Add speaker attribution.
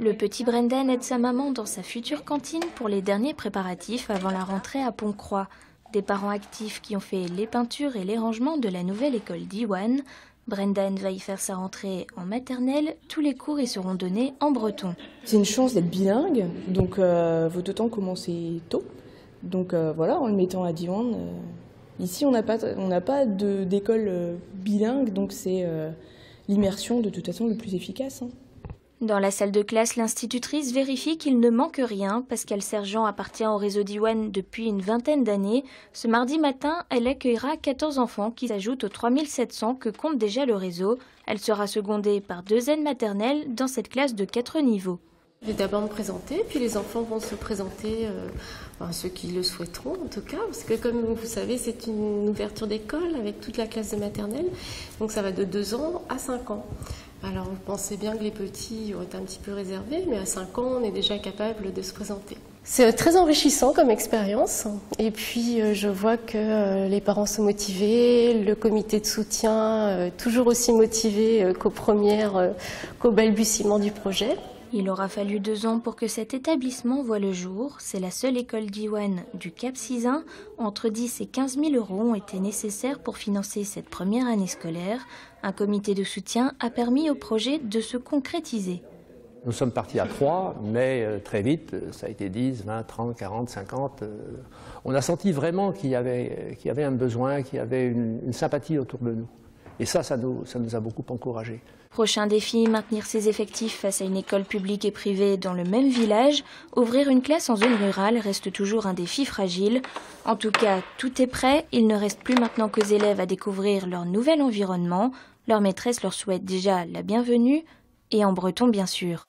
Speaker 1: Le petit Brendan aide sa maman dans sa future cantine pour les derniers préparatifs avant la rentrée à Pont-Croix. Des parents actifs qui ont fait les peintures et les rangements de la nouvelle école d'Iwan. Brendan va y faire sa rentrée en maternelle. Tous les cours y seront donnés en breton.
Speaker 2: C'est une chance d'être bilingue, donc faut autant commencer tôt. Donc voilà, en le mettant à Diwan. Ici, on n'a pas d'école bilingue, donc c'est l'immersion de toute façon le plus efficace.
Speaker 1: Dans la salle de classe, l'institutrice vérifie qu'il ne manque rien. Pascal Sergent appartient au réseau d'Iwan depuis une vingtaine d'années. Ce mardi matin, elle accueillera 14 enfants qui s'ajoutent aux 3700 que compte déjà le réseau. Elle sera secondée par 2 aides maternelles dans cette classe de 4 niveaux.
Speaker 3: Je vais d'abord me présenter, puis les enfants vont se présenter, ceux qui le souhaiteront en tout cas, parce que comme vous savez, c'est une ouverture d'école avec toute la classe de maternelle, donc ça va de 2 ans à 5 ans. Alors vous pensez bien que les petits ont été un petit peu réservés, mais à 5 ans, on est déjà capable de se présenter. C'est très enrichissant comme expérience, et puis je vois que les parents sont motivés, le comité de soutien toujours aussi motivé qu'au balbutiement du projet.
Speaker 1: Il aura fallu 2 ans pour que cet établissement voie le jour. C'est la seule école d'Iwan du Cap Sizun. Entre 10 et 15 000 euros ont été nécessaires pour financer cette première année scolaire. Un comité de soutien a permis au projet de se concrétiser.
Speaker 4: Nous sommes partis à 3, mais très vite, ça a été 10, 20, 30, 40, 50. On a senti vraiment qu'il y avait un besoin, qu'il y avait une sympathie autour de nous. Et ça nous a beaucoup encouragés.
Speaker 1: Prochain défi, maintenir ses effectifs face à une école publique et privée dans le même village. Ouvrir une classe en zone rurale reste toujours un défi fragile. En tout cas, tout est prêt. Il ne reste plus maintenant qu'aux élèves à découvrir leur nouvel environnement. Leur maîtresse leur souhaite déjà la bienvenue, et en breton bien sûr.